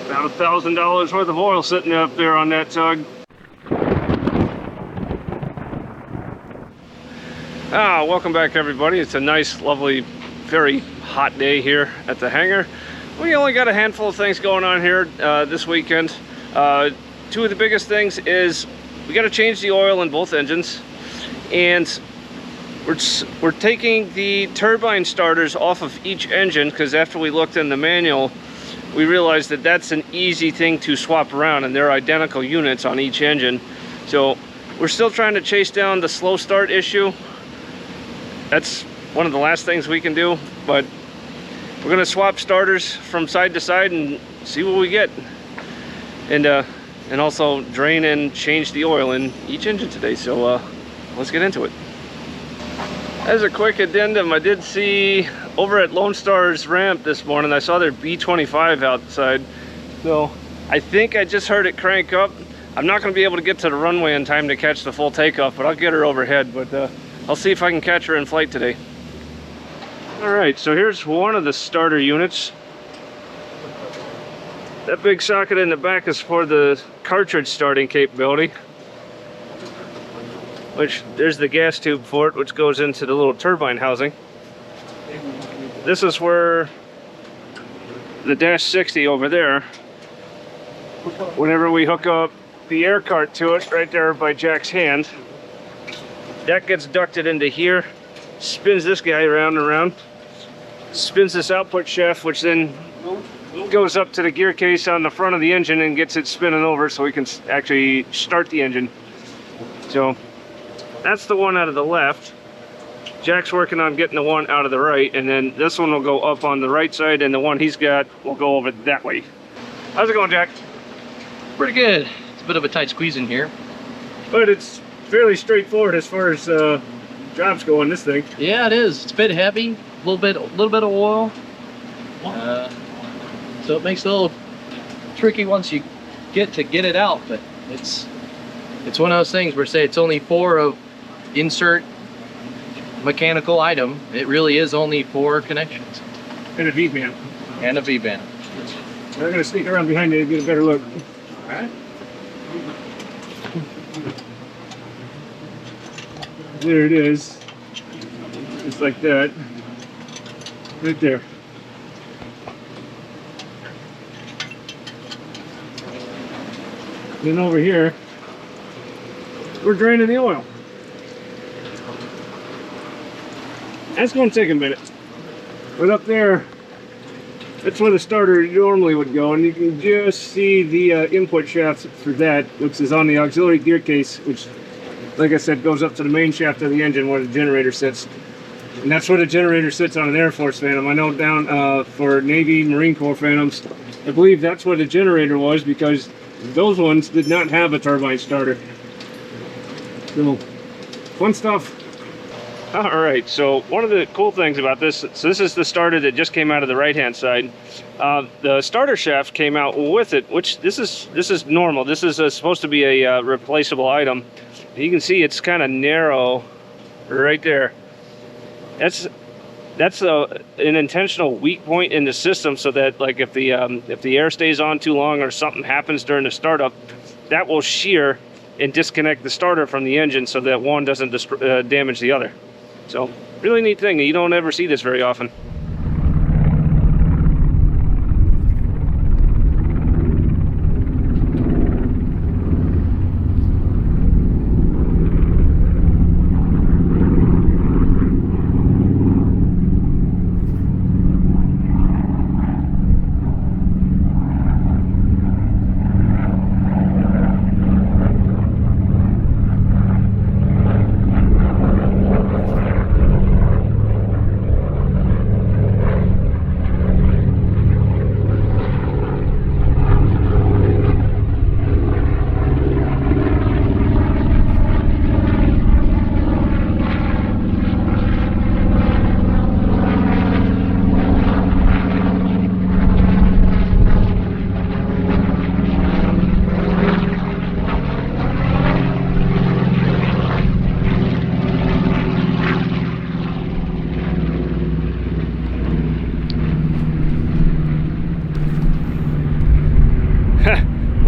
About $1,000 worth of oil sitting up there on that tug. Welcome back, everybody. It's a nice, lovely, very hot day here at the hangar. We only got a handful of things going on here this weekend. Two of the biggest things is we got to change the oil in both engines, and we're taking the turbine starters off of each engine, because after we looked in the manual, we realized that that's an easy thing to swap around, and they're identical units on each engine. So we're still trying to chase down the slow start issue. That's one of the last things we can do, but we're going to swap starters from side to side and see what we get, and also drain and change the oil in each engine today. So let's get into it. As a quick addendum, I did see over at Lone Star's ramp this morning, I saw their B25 outside. So I think I just heard it crank up. I'm not going to be able to get to the runway in time to catch the full takeoff, but I'll get her overhead. But I'll see if I can catch her in flight today. All right, so here's one of the starter units. That big socket in the back is for the cartridge starting capability, which there's the gas tube for it, which goes into the little turbine housing. This is where the Dash 60 over there, whenever we hook up the air cart to it right there by Jack's hand, that gets ducted into here, spins this guy around and around, spins this output shaft, which then goes up to the gear case on the front of the engine and gets it spinning over so we can actually start the engine. So that's the one out of the left. Jack's working on getting the one out of the right, and then this one will go up on the right side, and the one he's got will go over that way. How's it going, Jack? Pretty good. It's a bit of a tight squeeze in here, but it's fairly straightforward as far as jobs go on this thing. Yeah, it is. It's a bit heavy, a little bit of oil, so it makes it a little tricky once you get it out. But it's one of those things where, say, it's only for a insert mechanical item. It really is only 4 connections. And a V-band. And a V-band. I'm going to sneak around behind you to get a better look. All right. There it is. Just like that. Right there. Then over here, we're draining the oil. That's going to take a minute. But up there, that's where the starter normally would go, and you can just see the input shaft for that, which is on the auxiliary gear case, which, like I said, goes up to the main shaft of the engine where the generator sits. And that's where the generator sits on an Air Force Phantom. I know down for Navy, Marine Corps Phantoms, I believe that's where the generator was, because those ones did not have a turbine starter. So, fun stuff. All right, so one of the cool things about this, so this is the starter that just came out of the right-hand side. The starter shaft came out with it, which this is normal. This is supposed to be a replaceable item. You can see it's kind of narrow right there. That's an intentional weak point in the system, so that, like, if the air stays on too long or something happens during the startup, that will shear and disconnect the starter from the engine so that one doesn't damage the other. So, really neat thing. You don't ever see this very often.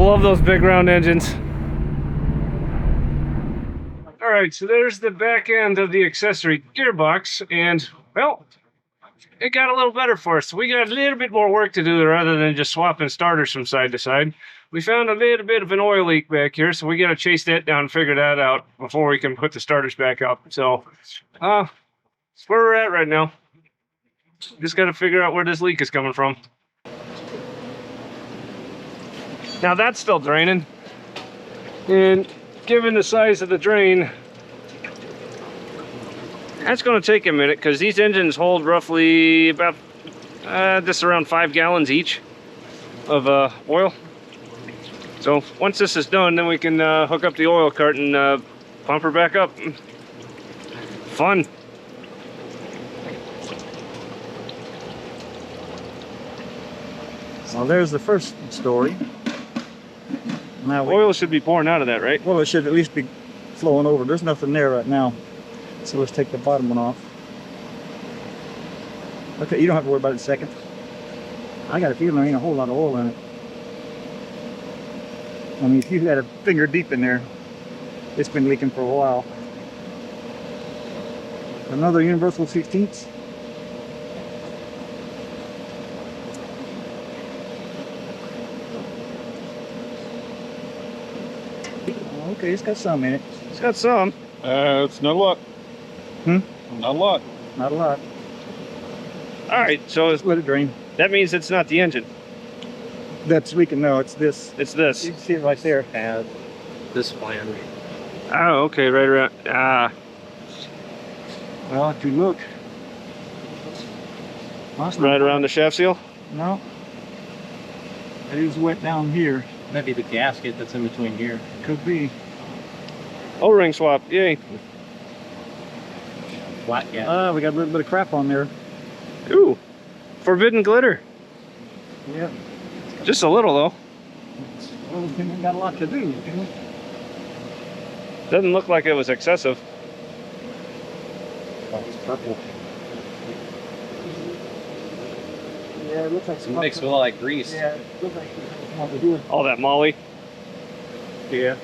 Love those big round engines. All right, so there's the back end of the accessory gearbox, and well, it got a little better for us. We got a little bit more work to do rather than just swapping starters from side to side. We found a little bit of an oil leak back here, so we got to chase that down and figure that out before we can put the starters back up. So, that's where we're at right now. Just got to figure out where this leak is coming from. Now that's still draining, and given the size of the drain, that's going to take a minute because these engines hold roughly about just around 5 gallons each of oil. So once this is done, then we can hook up the oil cart and pump her back up. Fun. Well, there's the first story. Now Oil should be pouring out of that, right? well, it should at least be flowing over. There's nothing there right now. So let's take the bottom one off. Okay, you don't have to worry about it in a second. I got a feeling there ain't a whole lot of oil in it. I mean, if you had a finger deep in there, it's been leaking for a while. Another universal 16th. Okay, it's got some in it. It's got some. It's not a lot. Not a lot. Not a lot. All right, so Just let it drain. that means it's not the engine. That's leaking. No, it's this. It's this. You can see it right there. Add this flange. Oh, okay, right around. Ah, Well, if you look. right around the shaft seal. No. It is wet down here. Maybe the gasket that's in between here. Could be. O-ring swap, yay. Flat gasket. We got a little bit of crap on there. Ooh, forbidden glitter. Yeah. Just a little though. Well, we got a lot to do. Doesn't look like it was excessive. Oh, it's purple. Yeah, it looks like some Mixed with a lot of grease. Yeah, it looks like something to do. All that molly. Yeah.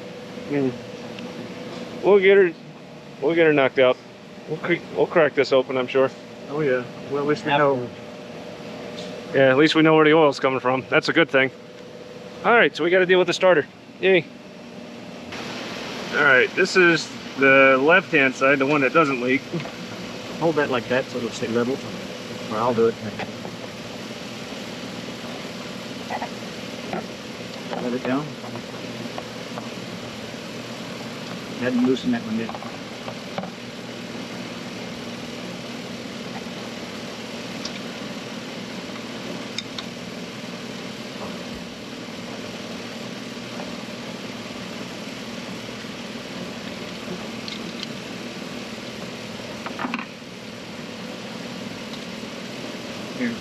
We'll get her knocked out. We'll crack this open, I'm sure. Oh yeah. Well, at least we know. Yeah, at least we know where the oil's coming from. That's a good thing. All right, so we got to deal with the starter. Yay. All right, this is the left-hand side, the one that doesn't leak. Hold that like that so it'll stay level. Or I'll do it. Let it down. Hadn't loosened that one yet. Here.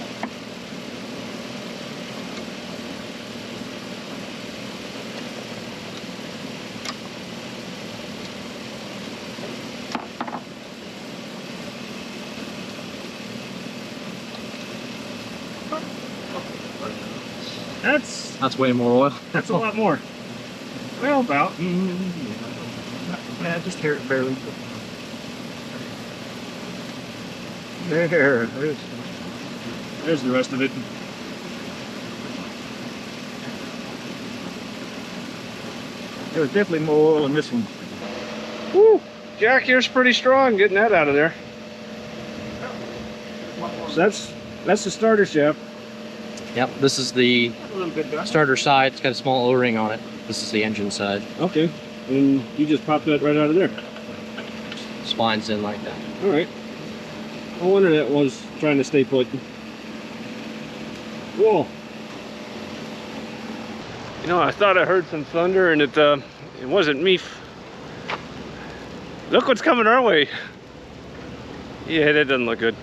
That's way more oil. That's a lot more. Well, about. Yeah, just tear it barely. There's the rest of it. There was definitely more oil in this one. Woo! Jack here's pretty strong getting that out of there. So that's the starter shaft. Yep, this is the starter side. It's got a small O-ring on it. This is the engine side. Okay. And you just popped that right out of there. Splines in like that. All right. No wonder that was trying to stay put. Whoa. You know, I thought I heard some thunder, and it wasn't me. Look what's coming our way. Yeah, that doesn't look good.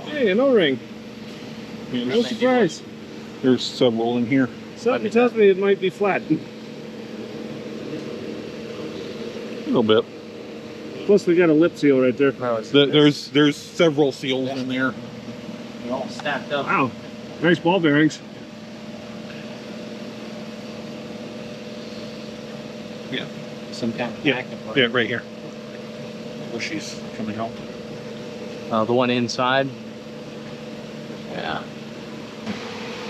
Hey, an O-ring. No surprise. There's several in here. Something tells me it might be flat. A little bit. Plus, we got a lip seal right there. No, it's There's several seals in there. all stacked up. Wow. Nice ball bearings. Yeah. Some kind of Yeah. active Yeah, right here. Where she's coming out. The one inside. Yeah.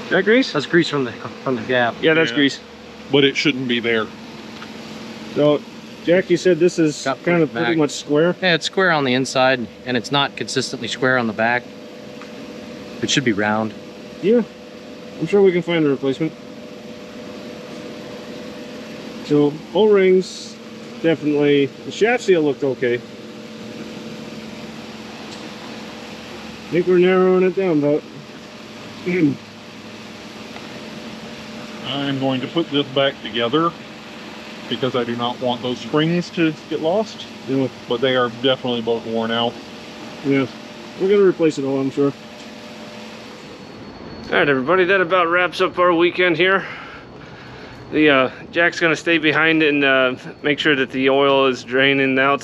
Is that grease? That's grease from the gap. Yeah, that's Yeah. grease. But it shouldn't be there. So, Jack, you said this is Got kind of pushed back. pretty much square. Yeah, it's square on the inside, and it's not consistently square on the back. It should be round. Yeah, I'm sure we can find a replacement. So, O-rings, definitely. The shaft seal looked okay. I think we're narrowing it down, but I'm going to put this back together because I do not want those springs to get lost. yeah, But they are definitely both worn out. yeah, we're gonna replace it all, I'm sure. All right, everybody, that about wraps up our weekend here. The Jack's gonna stay behind and make sure that the oil is draining out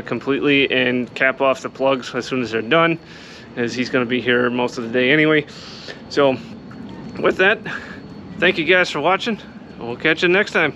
completely and cap off the plugs as soon as they're done, as he's gonna be here most of the day anyway. So with that, thank you guys for watching, and we'll catch you next time.